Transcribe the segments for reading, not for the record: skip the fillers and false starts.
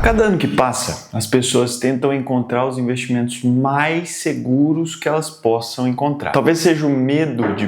A cada ano que passa, as pessoas tentam encontrar os investimentos mais seguros que elas possam encontrar. Talvez seja o medo de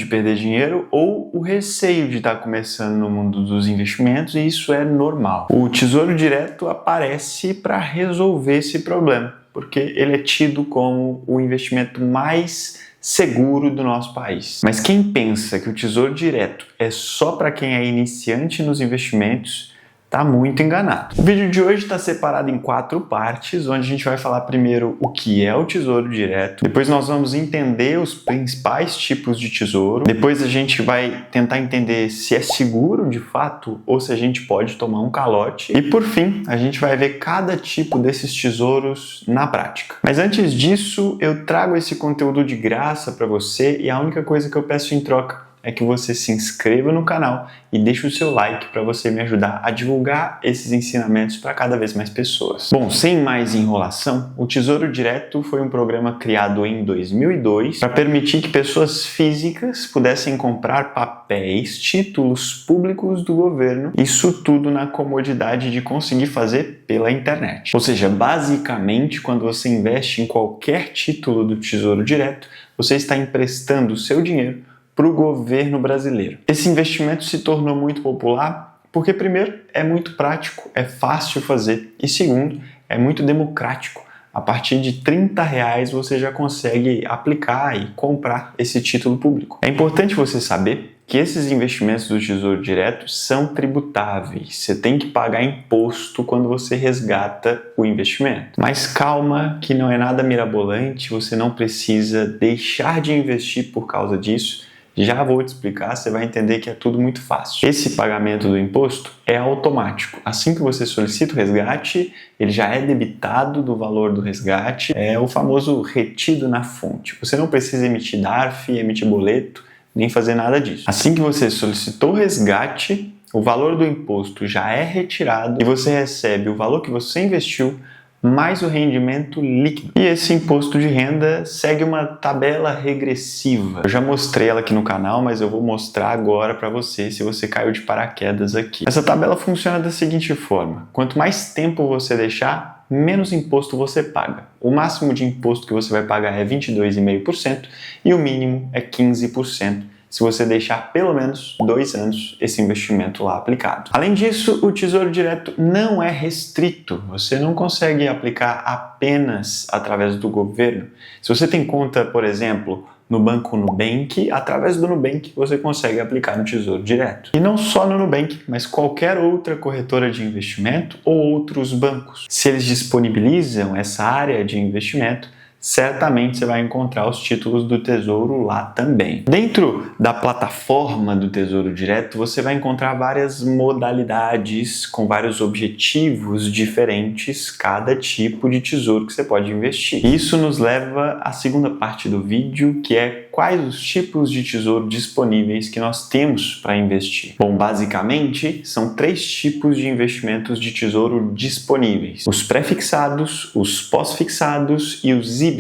perder dinheiro ou o receio de estar começando no mundo dos investimentos, e isso é normal. O Tesouro Direto aparece para resolver esse problema, porque ele é tido como o investimento mais seguro do nosso país. Mas quem pensa que o Tesouro Direto é só para quem é iniciante nos investimentos, está muito enganado. O vídeo de hoje está separado em 4 partes, onde a gente vai falar primeiro o que é o Tesouro Direto, depois nós vamos entender os principais tipos de tesouro, depois a gente vai tentar entender se é seguro de fato ou se a gente pode tomar um calote, e por fim a gente vai ver cada tipo desses tesouros na prática. Mas antes disso, eu trago esse conteúdo de graça para você, e a única coisa que eu peço em troca é que você se inscreva no canal e deixe o seu like para você me ajudar a divulgar esses ensinamentos para cada vez mais pessoas. Bom, sem mais enrolação, o Tesouro Direto foi um programa criado em 2002 para permitir que pessoas físicas pudessem comprar papéis, títulos públicos do governo, isso tudo na comodidade de conseguir fazer pela internet. Ou seja, basicamente, quando você investe em qualquer título do Tesouro Direto, você está emprestando o seu dinheiro para o governo brasileiro. Esse investimento se tornou muito popular porque, primeiro, é muito prático, é fácil fazer, e segundo, é muito democrático. A partir de R$30 você já consegue aplicar e comprar esse título público. É importante você saber que esses investimentos do Tesouro Direto são tributáveis. Você tem que pagar imposto quando você resgata o investimento. Mas calma, que não é nada mirabolante, você não precisa deixar de investir por causa disso. Já vou te explicar, você vai entender que é tudo muito fácil. Esse pagamento do imposto é automático. Assim que você solicita o resgate, ele já é debitado do valor do resgate, é o famoso retido na fonte. Você não precisa emitir DARF, emitir boleto, nem fazer nada disso. Assim que você solicitou o resgate, o valor do imposto já é retirado e você recebe o valor que você investiu mais o rendimento líquido. E esse imposto de renda segue uma tabela regressiva. Eu já mostrei ela aqui no canal, mas eu vou mostrar agora para você, se você caiu de paraquedas aqui. Essa tabela funciona da seguinte forma: quanto mais tempo você deixar, menos imposto você paga. O máximo de imposto que você vai pagar é 22,5% e o mínimo é 15%. Se você deixar pelo menos 2 anos esse investimento lá aplicado. Além disso, o Tesouro Direto não é restrito. Você não consegue aplicar apenas através do governo. Se você tem conta, por exemplo, no Banco Nubank, através do Nubank você consegue aplicar no Tesouro Direto. E não só no Nubank, mas qualquer outra corretora de investimento ou outros bancos. Se eles disponibilizam essa área de investimento, certamente você vai encontrar os títulos do Tesouro lá também. Dentro da plataforma do Tesouro Direto, você vai encontrar várias modalidades com vários objetivos diferentes, cada tipo de tesouro que você pode investir. Isso nos leva à segunda parte do vídeo, que é quais os tipos de tesouro disponíveis que nós temos para investir. Bom, basicamente, são 3 tipos de investimentos de tesouro disponíveis: os pré-fixados, os pós-fixados e os híbridos.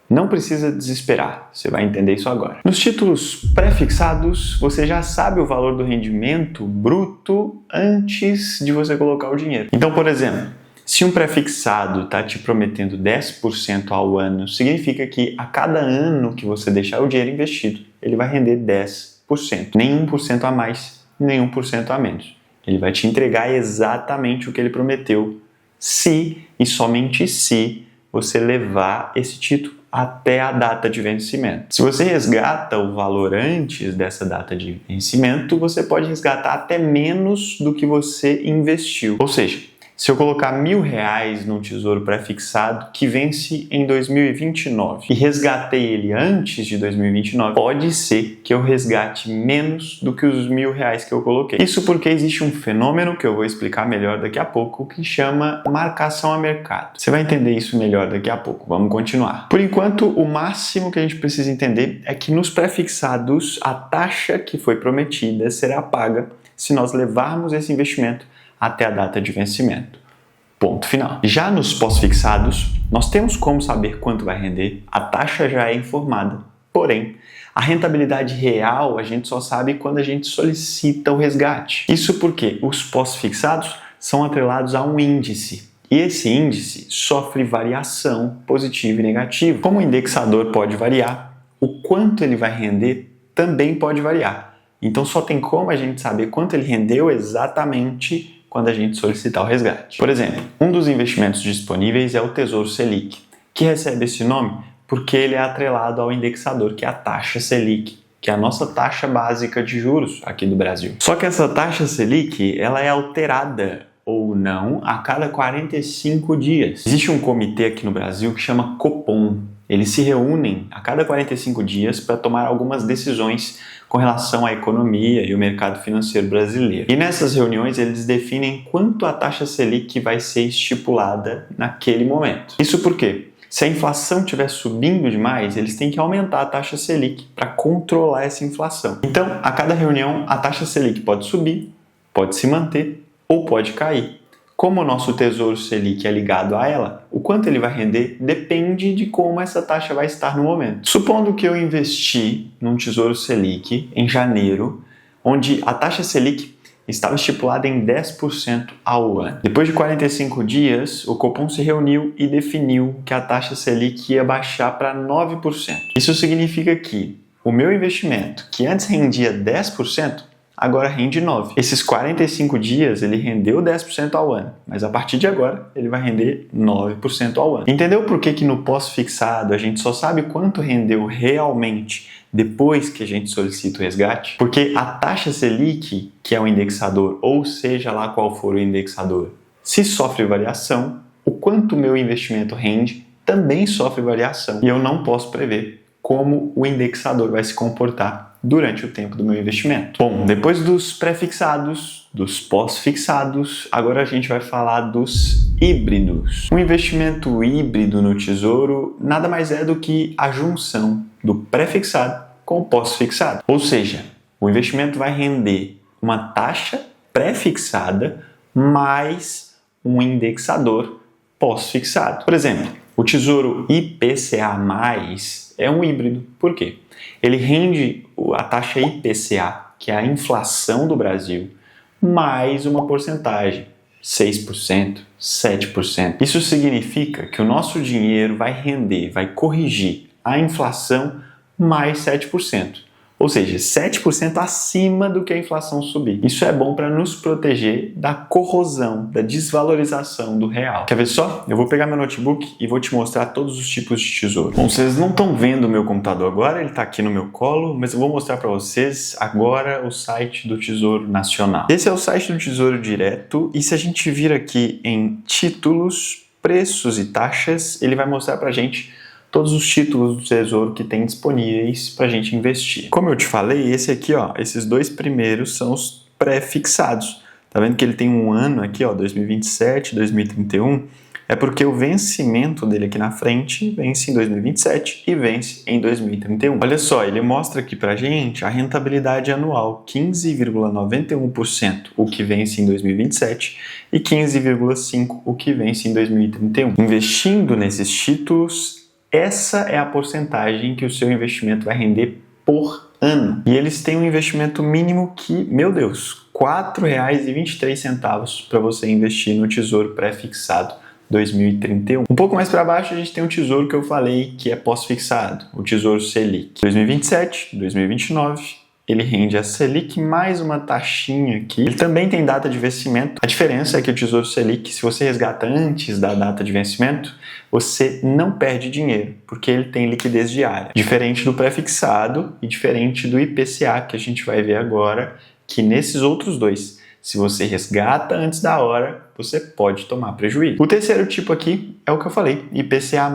Não precisa desesperar, você vai entender isso agora. Nos títulos pré-fixados, você já sabe o valor do rendimento bruto antes de você colocar o dinheiro. Então, por exemplo, se um pré-fixado está te prometendo 10% ao ano, significa que a cada ano que você deixar o dinheiro investido, ele vai render 10%. Nem 1% a mais, nem 1% a menos. Ele vai te entregar exatamente o que ele prometeu, se e somente se você levar esse título até a data de vencimento. Se você resgata o valor antes dessa data de vencimento, você pode resgatar até menos do que você investiu. Ou seja, se eu colocar R$1.000 num tesouro pré-fixado que vence em 2029 e resgatei ele antes de 2029, pode ser que eu resgate menos do que os R$1.000 que eu coloquei. Isso porque existe um fenômeno que eu vou explicar melhor daqui a pouco, que chama marcação a mercado. Você vai entender isso melhor daqui a pouco. Vamos continuar. Por enquanto, o máximo que a gente precisa entender é que nos pré-fixados a taxa que foi prometida será paga se nós levarmos esse investimento até a data de vencimento. Ponto final. Já nos pós-fixados, nós temos como saber quanto vai render, a taxa já é informada, porém, A rentabilidade real a gente só sabe quando a gente solicita o resgate. Isso porque os pós-fixados são atrelados a um índice. E esse índice sofre variação positiva e negativa. Como o indexador pode variar, o quanto ele vai render também pode variar. Então só tem como a gente saber quanto ele rendeu exatamente quando a gente solicitar o resgate. Por exemplo, um dos investimentos disponíveis é o Tesouro Selic, que recebe esse nome porque ele é atrelado ao indexador, que é a taxa Selic, que é a nossa taxa básica de juros aqui do Brasil. Só que essa taxa Selic, ela é alterada ou não a cada 45 dias. Existe um comitê aqui no Brasil que chama Copom. Eles se reúnem a cada 45 dias para tomar algumas decisões com relação à economia e o mercado financeiro brasileiro. E nessas reuniões eles definem quanto a taxa Selic vai ser estipulada naquele momento. Isso por quê? Se a inflação estiver subindo demais, eles têm que aumentar a taxa Selic para controlar essa inflação. Então, a cada reunião, a taxa Selic pode subir, pode se manter ou pode cair. Como o nosso Tesouro Selic é ligado a ela, o quanto ele vai render depende de como essa taxa vai estar no momento. Supondo que eu investi num Tesouro Selic em janeiro, onde a taxa Selic estava estipulada em 10% ao ano. Depois de 45 dias, o Copom se reuniu e definiu que a taxa Selic ia baixar para 9%. Isso significa que o meu investimento, que antes rendia 10%, agora rende 9%. Esses 45 dias ele rendeu 10% ao ano, mas a partir de agora ele vai render 9% ao ano. Entendeu por que no pós-fixado a gente só sabe quanto rendeu realmente depois que a gente solicita o resgate? Porque a taxa Selic, que é o indexador, ou seja lá qual for o indexador, se sofre variação, o quanto o meu investimento rende também sofre variação. E eu não posso prever como o indexador vai se comportar durante o tempo do meu investimento. Bom, depois dos pré-fixados, dos pós-fixados, agora a gente vai falar dos híbridos. Um investimento híbrido no Tesouro nada mais é do que a junção do pré-fixado com o pós-fixado. Ou seja, o investimento vai render uma taxa pré-fixada mais um indexador pós-fixado. Por exemplo, o Tesouro IPCA+, é um híbrido. Por quê? Ele rende a taxa IPCA, que é a inflação do Brasil, mais uma porcentagem, 6%, 7%. Isso significa que o nosso dinheiro vai render, vai corrigir a inflação mais 7%. Ou seja, 7% acima do que a inflação subir. Isso é bom para nos proteger da corrosão, da desvalorização do real. Quer ver só? Eu vou pegar meu notebook e vou te mostrar todos os tipos de tesouro. Bom, vocês não estão vendo o meu computador agora, ele está aqui no meu colo, mas eu vou mostrar para vocês agora o site do Tesouro Nacional. Esse é o site do Tesouro Direto e se a gente vir aqui em títulos, preços e taxas, ele vai mostrar para a gente todos os títulos do Tesouro que tem disponíveis para a gente investir. Como eu te falei, esse aqui, ó, esses dois primeiros são os pré-fixados. Tá vendo que ele tem um ano aqui, ó, 2027, 2031? É porque o vencimento dele aqui na frente vence em 2027 e vence em 2031. Olha só, ele mostra aqui pra gente a rentabilidade anual, 15,91% o que vence em 2027 e 15,5% o que vence em 2031. Investindo nesses títulos, essa é a porcentagem que o seu investimento vai render por ano. E eles têm um investimento mínimo que, meu Deus, R$ 4,23 para você investir no Tesouro Pré-Fixado 2031. Um pouco mais para baixo a gente tem o tesouro que eu falei que é pós-fixado, o Tesouro Selic. 2027, 2029, ele rende a Selic mais uma taxinha aqui. Ele também tem data de vencimento. A diferença é que o Tesouro Selic, se você resgata antes da data de vencimento, você não perde dinheiro, porque ele tem liquidez diária. Diferente do pré-fixado e diferente do IPCA, que a gente vai ver agora, que nesses outros dois, se você resgata antes da hora, você pode tomar prejuízo. O terceiro tipo aqui é o que eu falei, IPCA+,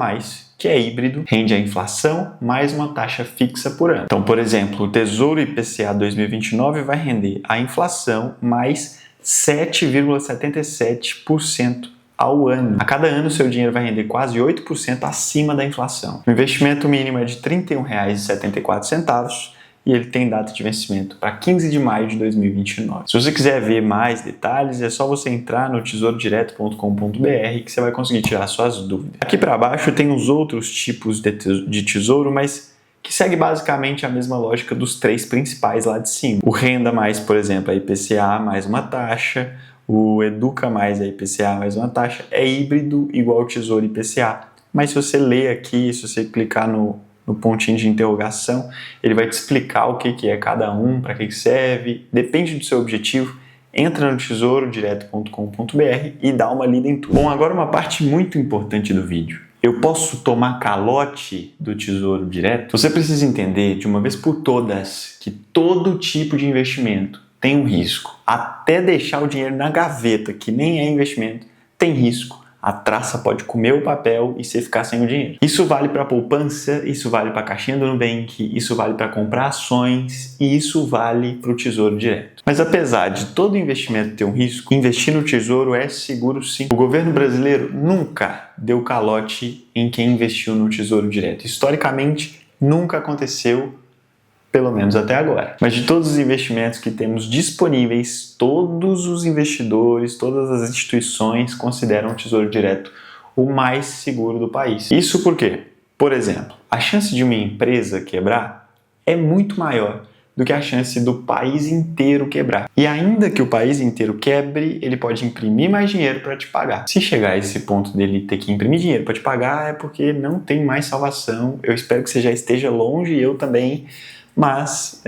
que é híbrido, rende a inflação mais uma taxa fixa por ano. Então, por exemplo, o Tesouro IPCA 2029 vai render a inflação mais 7,77% ao ano. A cada ano, seu dinheiro vai render quase 8% acima da inflação. O investimento mínimo é de R$ 31,74 e ele tem data de vencimento para 15 de maio de 2029. Se você quiser ver mais detalhes, é só você entrar no tesourodireto.com.br que você vai conseguir tirar suas dúvidas. Aqui para baixo tem os outros tipos de tesouro, mas que segue basicamente a mesma lógica dos 3 principais lá de cima. O Renda Mais, por exemplo, é IPCA mais uma taxa, o Educa Mais é IPCA mais uma taxa, é híbrido igual ao Tesouro IPCA. Mas se você ler aqui, se você clicar no pontinho de interrogação, ele vai te explicar o que é cada um, para que serve, depende do seu objetivo. Entra no tesourodireto.com.br e dá uma lida em tudo. Bom, agora uma parte muito importante do vídeo. Eu posso tomar calote do Tesouro Direto? Você precisa entender de uma vez por todas que todo tipo de investimento tem um risco. Até deixar o dinheiro na gaveta, que nem é investimento, tem risco. A traça pode comer o papel e você ficar sem o dinheiro. Isso vale para poupança, isso vale para a caixinha do Nubank, isso vale para comprar ações e isso vale para o Tesouro Direto. Mas apesar de todo investimento ter um risco, investir no Tesouro é seguro sim. O governo brasileiro nunca deu calote em quem investiu no Tesouro Direto. Historicamente, nunca aconteceu, pelo menos até agora. Mas de todos os investimentos que temos disponíveis, todos os investidores, todas as instituições consideram o Tesouro Direto o mais seguro do país. Isso porque, por exemplo, a chance de uma empresa quebrar é muito maior do que a chance do país inteiro quebrar. E ainda que o país inteiro quebre, ele pode imprimir mais dinheiro para te pagar. Se chegar a esse ponto dele ter que imprimir dinheiro para te pagar, é porque não tem mais salvação. Eu espero que você já esteja longe, eu também. Mas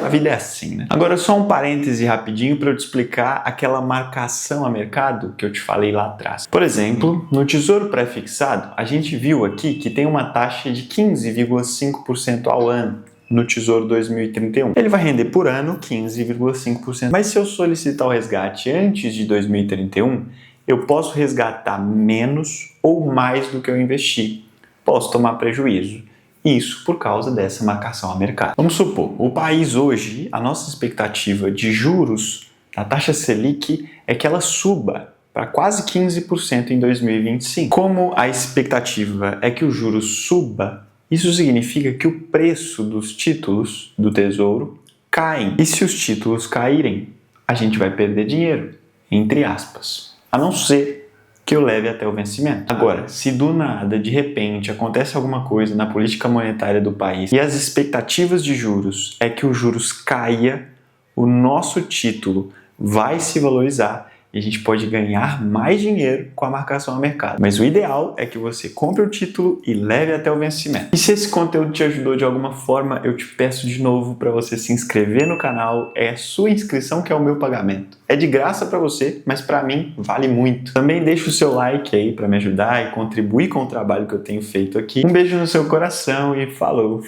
a vida é assim, né? Agora só um parêntese rapidinho para eu te explicar aquela marcação a mercado que eu te falei lá atrás. Por exemplo, no Tesouro Pré-Fixado, a gente viu aqui que tem uma taxa de 15,5% ao ano no Tesouro 2031. Ele vai render por ano 15,5%. Mas se eu solicitar o resgate antes de 2031, eu posso resgatar menos ou mais do que eu investi. Posso tomar prejuízo. Isso por causa dessa marcação a mercado. Vamos supor, o país hoje, a nossa expectativa de juros da taxa Selic é que ela suba para quase 15% em 2025. Como a expectativa é que o juros suba, isso significa que o preço dos títulos do Tesouro caem. E se os títulos caírem, a gente vai perder dinheiro, entre aspas. A não ser que eu leve até o vencimento. Agora, se do nada, de repente, acontece alguma coisa na política monetária do país e as expectativas de juros é que os juros caia, o nosso título vai se valorizar e a gente pode ganhar mais dinheiro com a marcação a mercado. Mas o ideal é que você compre o título e leve até o vencimento. E se esse conteúdo te ajudou de alguma forma, eu te peço de novo para você se inscrever no canal. É a sua inscrição que é o meu pagamento. É de graça para você, mas para mim vale muito. Também deixa o seu like aí para me ajudar e contribuir com o trabalho que eu tenho feito aqui. Um beijo no seu coração e falou!